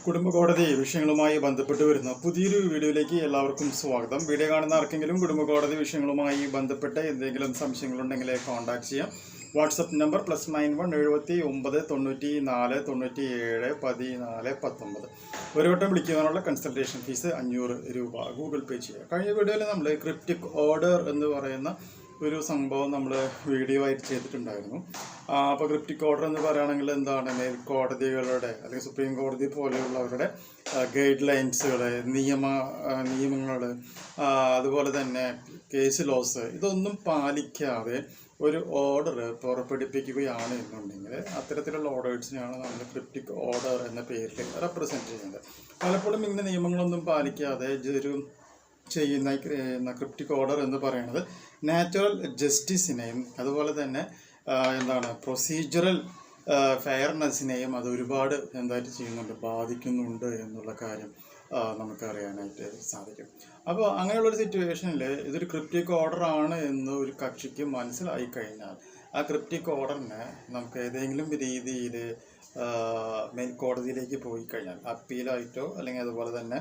കുടുംബകോടതി വിഷയങ്ങളുമായി ബന്ധപ്പെട്ട് വരുന്ന പുതിയൊരു വീഡിയോയിലേക്ക് എല്ലാവർക്കും സ്വാഗതം. വീഡിയോ കാണുന്ന ആർക്കെങ്കിലും കുടുംബകോടതി വിഷയങ്ങളുമായി ബന്ധപ്പെട്ട് എന്തെങ്കിലും സംശയങ്ങളുണ്ടെങ്കിൽ കോൺടാക്ട് ചെയ്യാം. WhatsApp number +91 79 94 97 14 19. ഒരു വട്ടം വിളിക്കുവാനുള്ള കൺസൾട്ടേഷൻ ഫീസ് 500 രൂപ ഗൂഗിൾ പേ ചെയ്യുക. കഴിഞ്ഞ വീഡിയോയിൽ നമ്മൾ ക്രിപ്റ്റിക് ഓർഡർ എന്ന് പറയുന്ന ഒരു സംഭവം നമ്മൾ വീഡിയോ ആയിട്ട് ചെയ്തിട്ടുണ്ടായിരുന്നു. അപ്പോൾ ക്രിപ്റ്റിക് ഓർഡർ എന്ന് പറയുകയാണെങ്കിൽ എന്താണ്, മേൽക്കോടതികളുടെ അല്ലെങ്കിൽ സുപ്രീം കോടതി പോലെയുള്ളവരുടെ ഗൈഡ് ലൈൻസുകൾ, നിയമങ്ങൾ, അതുപോലെ തന്നെ കേസ് ലോസ് ഇതൊന്നും പാലിക്കാതെ ഒരു ഓർഡർ പുറപ്പെടുപ്പിക്കുകയാണ് എന്നുണ്ടെങ്കിൽ അത്തരത്തിലുള്ള ഓർഡേഴ്സിനെയാണ് നമ്മൾ ക്രിപ്റ്റിക് ഓർഡർ എന്ന പേരിൽ റെപ്രസെൻറ്റ് ചെയ്യുന്നത്. പലപ്പോഴും ഇങ്ങനെ നിയമങ്ങളൊന്നും പാലിക്കാതെ ഒരു ചെയ്യുന്ന ക്രിപ്റ്റിക് ഓർഡർ എന്ന് പറയുന്നത് നാച്ചുറൽ ജസ്റ്റിസിനെയും അതുപോലെ തന്നെ പ്രൊസീജിയറൽ ഫെയർനെസ്സിനെയും അത് ഒരുപാട് എന്തായിട്ട് ബാധിക്കുന്നുണ്ട് എന്നുള്ള കാര്യം നമുക്കറിയാനായിട്ട് സാധിക്കും. അപ്പോൾ അങ്ങനെയുള്ളൊരു സിറ്റുവേഷനിൽ ഇതൊരു ക്രിപ്റ്റിക് ഓർഡർ ആണ് എന്ന് ഒരു കക്ഷിക്ക് മനസ്സിലായി കഴിഞ്ഞാൽ ആ ക്രിപ്റ്റിക് ഓർഡറിനെ നമുക്ക് ഏതെങ്കിലും രീതിയിൽ മേൽക്കോടതിയിലേക്ക് പോയി കഴിഞ്ഞാൽ അപ്പീലായിട്ടോ അല്ലെങ്കിൽ അതുപോലെ തന്നെ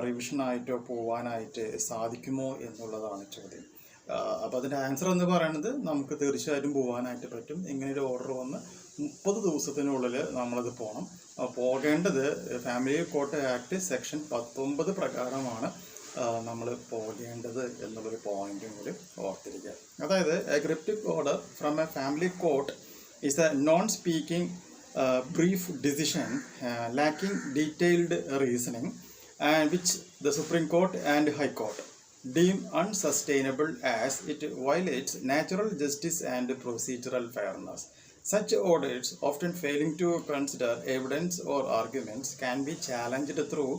റിവിഷനായിട്ടോ പോകാനായിട്ട് സാധിക്കുമോ എന്നുള്ളതാണ് ചോദ്യം. അപ്പോൾ അതിൻ്റെ ആൻസർ എന്ന് പറയുന്നത് നമുക്ക് തീർച്ചയായിട്ടും പോകാനായിട്ട് പറ്റും. ഇങ്ങനൊരു ഓർഡർ വന്ന് 30 ദിവസത്തിനുള്ളിൽ നമ്മളത് പോകണം. പോകേണ്ടത് ഫാമിലി കോർട്ട് ആക്ട് സെക്ഷൻ 19 പ്രകാരമാണ് നമ്മൾ പോകേണ്ടത് എന്നുള്ളൊരു പോയിന്റും കൂടി ഓർത്തിരിക്കുക. അതായത് A cryptic order from A family court is A non speaking brief decision lacking detailed reasoning and which the Supreme Court and High Court deem unsustainable as it violates natural justice and procedural fairness. Such orders, often failing to consider evidence or arguments, can be challenged through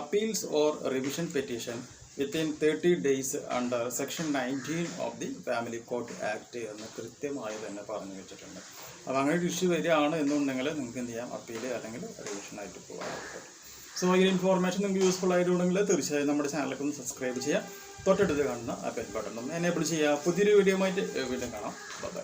appeals or revision petition within 30 days under Section 19 of the Family Court Act എന്ന് കൃത്യമായി തന്നെ പറഞ്ഞു വെച്ചിട്ടുണ്ട്. അപ്പോൾ അങ്ങനെ ഒരു issue വരികയാണ് എന്നുണ്ടെങ്കിൽ നിങ്ങൾക്ക് എന്ത് ചെയ്യാം, അപ്പീൽ അല്ലെങ്കിൽ റിവിഷനായിട്ട് പോകാനായിട്ട്. സോ ഈ ഇൻഫോർമേഷൻ നിങ്ങൾക്ക് യൂസ്ഫുൾ ആയിട്ടുണ്ടെങ്കിൽ തീർച്ചയായും നമ്മുടെ ചാനലൊക്കെ ഒന്ന് സബ്സ്ക്രൈബ് ചെയ്യുക. തൊട്ടടുത്ത് കാണുന്ന ആ ബെൽ ബട്ടൺ ഒന്ന് എനേബിൾ ചെയ്യുക. പുതിയൊരു വീഡിയോ ആയിട്ട് വീണ്ടും കാണാം. ബൈ.